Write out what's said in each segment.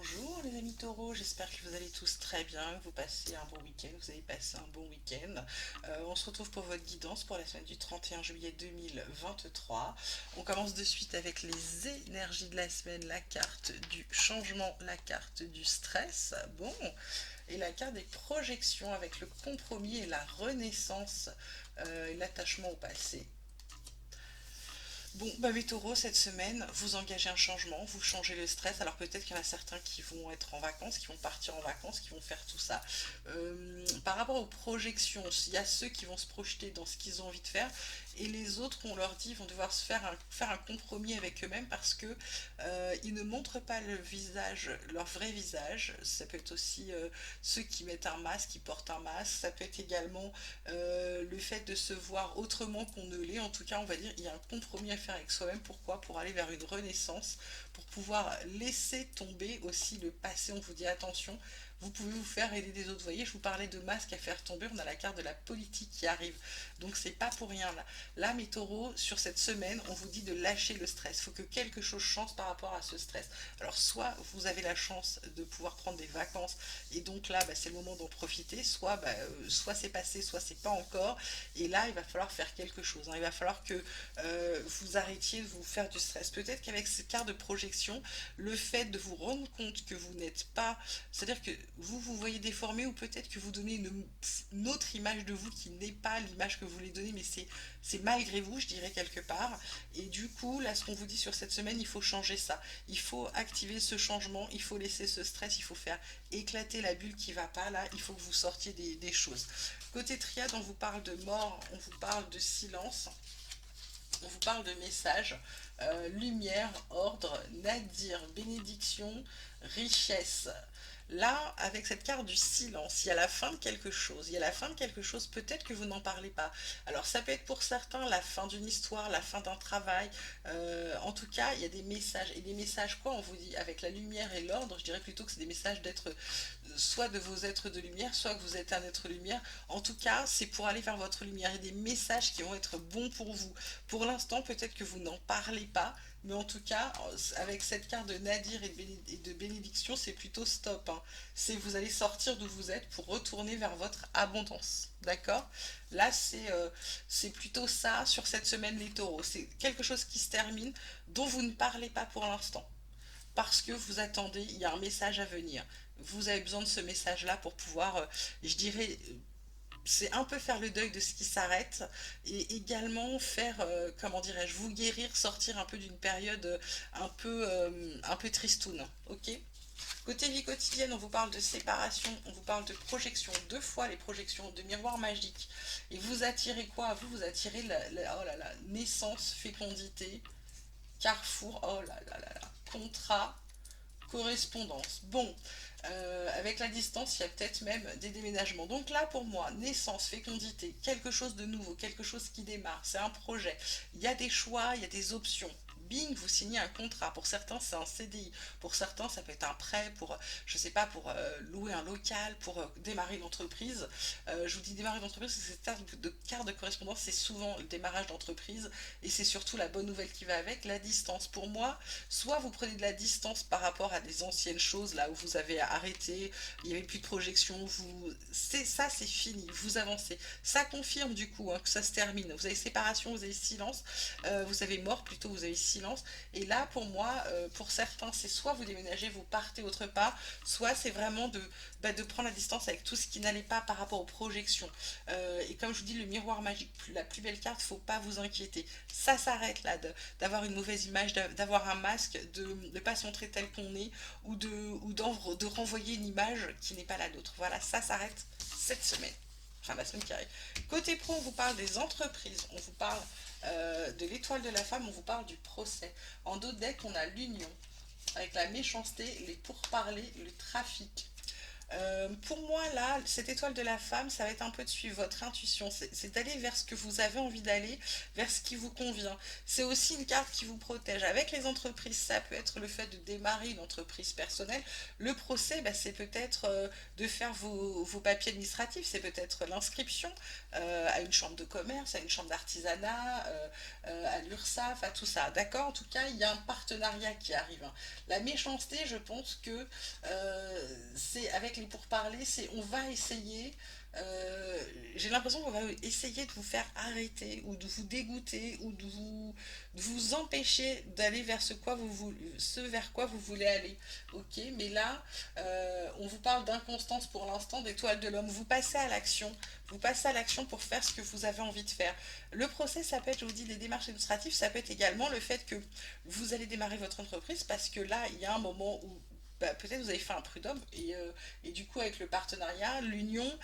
Bonjour les amis taureaux, j'espère que vous allez tous très bien, que vous passez un bon week-end, vous avez passé un bon week-end. On se retrouve pour votre guidance pour la semaine du 31 juillet 2023. On commence de suite avec les énergies de la semaine, la carte du changement, la carte du stress. Bon, et la carte des projections avec le compromis et la renaissance et l'attachement au passé. Bon, bah mes taureaux, cette semaine, vous engagez un changement, vous changez le stress. Alors peut-être qu'il y en a certains qui vont être en vacances, qui vont partir en vacances, qui vont faire tout ça. Par rapport aux projections, il y a ceux qui vont se projeter dans ce qu'ils ont envie de faire, et les autres, on leur dit, vont devoir faire un compromis avec eux-mêmes parce que ils ne montrent pas le visage, leur vrai visage. Ça peut être aussi ceux qui mettent un masque, qui portent un masque. Ça peut être également le fait de se voir autrement qu'on ne l'est. En tout cas, on va dire il y a un compromis à faire avec soi-même. Pourquoi? Pour aller vers une renaissance, pour pouvoir laisser tomber aussi le passé. On vous dit attention, vous pouvez vous faire aider des autres. Vous voyez, je vous parlais de masques à faire tomber. On a la carte de la politique qui arrive. Donc c'est pas pour rien là. Là, mes taureaux, sur cette semaine, on vous dit de lâcher le stress. Il faut que quelque chose change par rapport à ce stress. Alors soit vous avez la chance de pouvoir prendre des vacances et donc là, bah, c'est le moment d'en profiter. Soit c'est passé, soit c'est pas encore. Et là, il va falloir faire quelque chose, hein. Il va falloir que vous arrêtiez de vous faire du stress. Peut-être qu'avec cette carte de projection, le fait de vous rendre compte que vous n'êtes pas, c'est-à-dire que vous vous voyez déformé, ou peut-être que vous donnez une autre image de vous qui n'est pas l'image que vous voulez donner, mais c'est malgré vous, je dirais quelque part. Et du coup, là, ce qu'on vous dit sur cette semaine, il faut changer ça. Il faut activer ce changement, il faut laisser ce stress, il faut faire éclater la bulle qui va pas. Là, il faut que vous sortiez des choses. Côté triade, on vous parle de mort, on vous parle de silence, on vous parle de messages, lumière, ordre, nadir, bénédiction, richesse. Là, avec cette carte du silence, il y a la fin de quelque chose. Il y a la fin de quelque chose, peut-être que vous n'en parlez pas. Alors, ça peut être pour certains la fin d'une histoire, la fin d'un travail. En tout cas, il y a des messages. Et des messages, quoi, on vous dit, avec la lumière et l'ordre, je dirais plutôt que c'est des messages d'être, soit de vos êtres de lumière, soit que vous êtes un être lumière. En tout cas, c'est pour aller vers votre lumière. Il y a des messages qui vont être bons pour vous. Pour l'instant, peut-être que vous n'en parlez pas, mais en tout cas, avec cette carte de nadir et de bénédiction, c'est plutôt stop, hein. C'est vous allez sortir d'où vous êtes pour retourner vers votre abondance. D'accord? Là, c'est plutôt ça sur cette semaine, les taureaux. C'est quelque chose qui se termine, dont vous ne parlez pas pour l'instant. Parce que vous attendez, il y a un message à venir. Vous avez besoin de ce message-là pour pouvoir, je dirais, c'est un peu faire le deuil de ce qui s'arrête et également faire, comment dirais-je, vous guérir, sortir un peu d'une période un peu tristoune. Ok? Côté vie quotidienne, on vous parle de séparation, on vous parle de projection, deux fois les projections, de miroir magique. Et vous attirez quoi à vous? Vous attirez oh là là, naissance, fécondité, carrefour, oh là là là là, contrat, correspondance. Bon, avec la distance, il y a peut-être même des déménagements. Donc là, pour moi, naissance, fécondité, quelque chose de nouveau, quelque chose qui démarre, c'est un projet. Il y a des choix, il y a des options. Bing, vous signez un contrat. Pour certains, c'est un CDI. Pour certains, ça peut être un prêt pour, je sais pas, pour louer un local, pour démarrer une entreprise. Je vous dis démarrer une entreprise, parce que cette carte de correspondance, c'est souvent le démarrage d'entreprise et c'est surtout la bonne nouvelle qui va avec, la distance. Pour moi, soit vous prenez de la distance par rapport à des anciennes choses, là où vous avez arrêté, il n'y avait plus de projection, ça c'est fini, vous avancez. Ça confirme du coup, hein, que ça se termine. Vous avez séparation, vous avez silence, vous avez mort plutôt, vous avez silence. Et là, pour moi, pour certains, c'est soit vous déménagez, vous partez autre part, soit c'est vraiment de prendre la distance avec tout ce qui n'allait pas par rapport aux projections. Et comme je vous dis, le miroir magique, la plus belle carte, faut pas vous inquiéter. Ça s'arrête là, d'avoir une mauvaise image, d'avoir un masque, de ne pas se montrer tel qu'on est, de renvoyer une image qui n'est pas la nôtre. Voilà, ça s'arrête cette semaine. Enfin, la semaine qui arrive. Côté pro, on vous parle des entreprises, on vous parle de l'étoile de la femme, on vous parle du procès. En dos de deck, on a l'union, avec la méchanceté, les pourparlers, le trafic. Pour moi, là, cette étoile de la femme, ça va être un peu de suivre votre intuition. C'est d'aller vers ce que vous avez envie d'aller, vers ce qui vous convient. C'est aussi une carte qui vous protège. Avec les entreprises, ça peut être le fait de démarrer une entreprise personnelle. Le procès, bah, c'est peut-être de faire vos papiers administratifs. C'est peut-être l'inscription à une chambre de commerce, à une chambre d'artisanat, à l'URSSAF, à tout ça. D'accord? En tout cas, il y a un partenariat qui arrive, hein. La méchanceté, je pense que c'est avec les pourparlers, c'est on va essayer. J'ai l'impression qu'on va essayer de vous faire arrêter ou de vous dégoûter ou de vous empêcher d'aller vers ce vers quoi vous voulez aller. Ok, mais là, on vous parle d'inconstance pour l'instant, d'étoile de l'homme. Vous passez à l'action. Vous passez à l'action pour faire ce que vous avez envie de faire. Le procès, ça peut être, je vous dis, les démarches administratives, ça peut être également le fait que vous allez démarrer votre entreprise parce que là, il y a un moment où bah, peut-être vous avez fait un prud'homme et du coup avec le partenariat, l'union,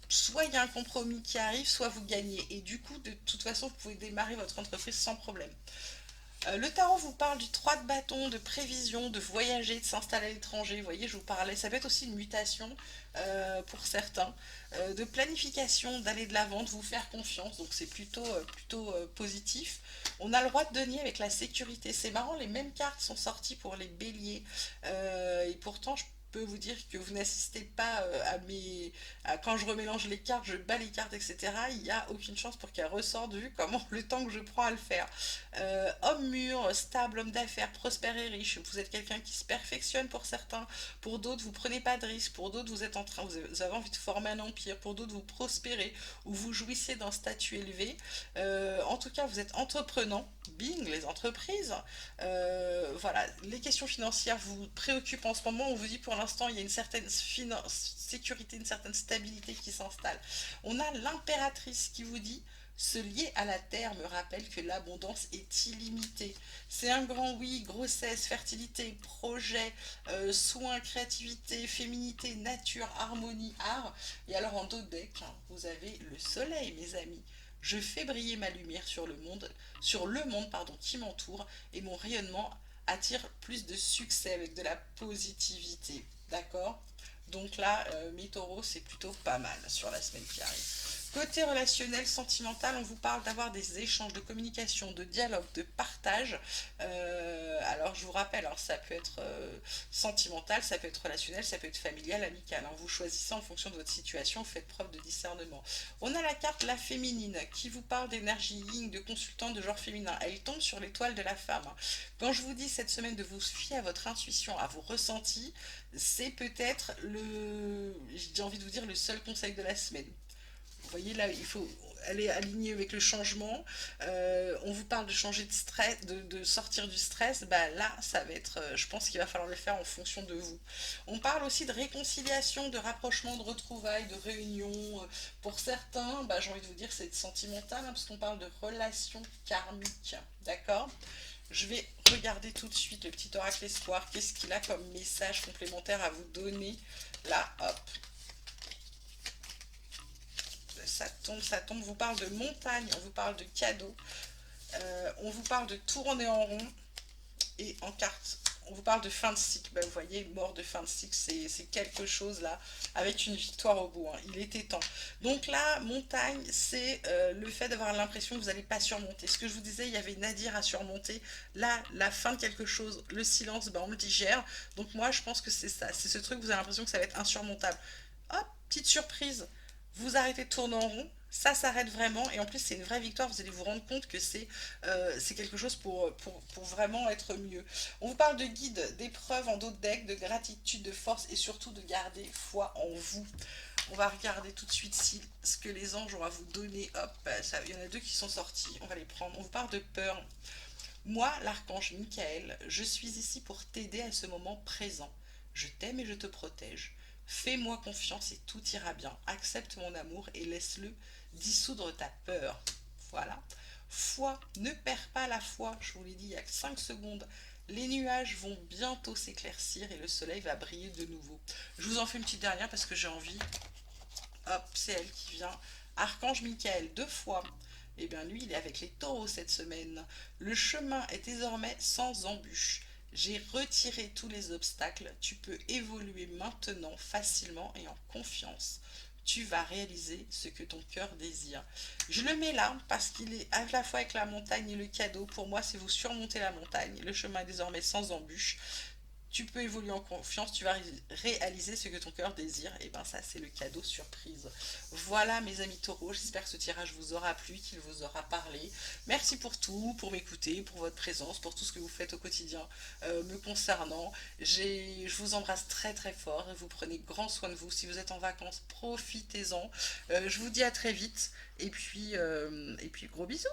soit il y a un compromis qui arrive, soit vous gagnez. Et du coup, de toute façon, vous pouvez démarrer votre entreprise sans problème. Le tarot vous parle du 3 de bâton, de prévision, de voyager, de s'installer à l'étranger. Vous voyez, je vous parlais, ça peut être aussi une mutation pour certains, de planification, d'aller de l'avant, de vous faire confiance. Donc c'est plutôt positif. On a le roi de denier avec la sécurité. C'est marrant, les mêmes cartes sont sorties pour les béliers. Et pourtant, je peux vous dire que vous n'assistez pas quand je remélange les cartes, je bats les cartes, etc. Il n'y a aucune chance pour qu'elles ressortent vu comment le temps que je prends à le faire. Homme mûr, stable, homme d'affaires, prospère et riche. Vous êtes quelqu'un qui se perfectionne pour certains. Pour d'autres, vous prenez pas de risques. Pour d'autres, vous avez envie de former un empire. Pour d'autres, vous prospérez ou vous jouissez d'un statut élevé. En tout cas, vous êtes entreprenant. Bing, les entreprises. Voilà, les questions financières vous préoccupent en ce moment. On vous dit pour l'instant, il y a une certaine sécurité, une certaine stabilité qui s'installe. On a l'impératrice qui vous dit se lier à la terre me rappelle que l'abondance est illimitée. C'est un grand oui, grossesse, fertilité, projet, soins, créativité, féminité, nature, harmonie, art. Et alors en dos de deck, hein, vous avez le soleil, mes amis. Je fais briller ma lumière sur le monde pardon, qui m'entoure et mon rayonnement attire plus de succès avec de la positivité. D'accord? Donc là, mes taureaux, c'est plutôt pas mal sur la semaine qui arrive. Côté relationnel, sentimental, on vous parle d'avoir des échanges de communication, de dialogue, de partage. Alors je vous rappelle, alors, ça peut être sentimental, ça peut être relationnel, ça peut être familial, amical, hein. Vous choisissez en fonction de votre situation, vous faites preuve de discernement. On a la carte la féminine qui vous parle d'énergie yin, de consultant de genre féminin. Elle tombe sur l'étoile de la femme. Quand je vous dis cette semaine de vous fier à votre intuition, à vos ressentis, c'est peut-être j'ai envie de vous dire, le seul conseil de la semaine. Vous voyez là, il faut aller aligner avec le changement. On vous parle de changer de stress, de sortir du stress. Bah là, ça va être, je pense qu'il va falloir le faire en fonction de vous. On parle aussi de réconciliation, de rapprochement, de retrouvailles, de réunions. Pour certains, bah, j'ai envie de vous dire que c'est sentimental, hein, parce qu'on parle de relations karmiques. D'accord? Je vais regarder tout de suite le petit oracle espoir. Qu'est-ce qu'il a comme message complémentaire à vous donner? Là, hop, ça tombe, on vous parle de montagne, on vous parle de cadeaux, on vous parle de tourner en rond, et en carte, on vous parle de fin de cycle. Ben, vous voyez, mort de fin de cycle, c'est quelque chose là, avec une victoire au bout, hein. Il était temps. Donc là, montagne, c'est le fait d'avoir l'impression que vous n'allez pas surmonter. Ce que je vous disais, il y avait Nadir à surmonter. Là, la fin de quelque chose, le silence, ben, on le digère. Donc moi, je pense que c'est ça. C'est ce truc, vous avez l'impression que ça va être insurmontable. Hop, petite surprise, vous arrêtez de tourner en rond, ça s'arrête vraiment, et en plus c'est une vraie victoire, vous allez vous rendre compte que c'est quelque chose pour vraiment être mieux. On vous parle de guide, d'épreuves en dos de deck, de gratitude, de force, et surtout de garder foi en vous. On va regarder tout de suite ce que les anges ont à vous donner. Hop, il y en a deux qui sont sortis, on va les prendre. On vous parle de peur. Moi, l'archange Michael, je suis ici pour t'aider à ce moment présent. Je t'aime et je te protège. Fais-moi confiance et tout ira bien. Accepte mon amour et laisse-le dissoudre ta peur. Voilà. Foi, ne perds pas la foi. Je vous l'ai dit il y a 5 secondes. Les nuages vont bientôt s'éclaircir et le soleil va briller de nouveau. Je vous en fais une petite dernière parce que j'ai envie. Hop, c'est elle qui vient. Archange Michael, 2 fois. Eh bien, lui, il est avec les taureaux cette semaine. Le chemin est désormais sans embûches. J'ai retiré tous les obstacles. Tu peux évoluer maintenant facilement et en confiance. Tu vas réaliser ce que ton cœur désire. Je le mets là parce qu'il est à la fois avec la montagne et le cadeau. Pour moi, c'est vous surmonter la montagne. Le chemin est désormais sans embûches. Tu peux évoluer en confiance, tu vas réaliser ce que ton cœur désire. Et ben ça, c'est le cadeau surprise. Voilà mes amis taureaux, j'espère que ce tirage vous aura plu, qu'il vous aura parlé. Merci pour tout, pour m'écouter, pour votre présence, pour tout ce que vous faites au quotidien me concernant. Je vous embrasse très très fort et vous prenez grand soin de vous. Si vous êtes en vacances, profitez-en. Je vous dis à très vite et puis gros bisous.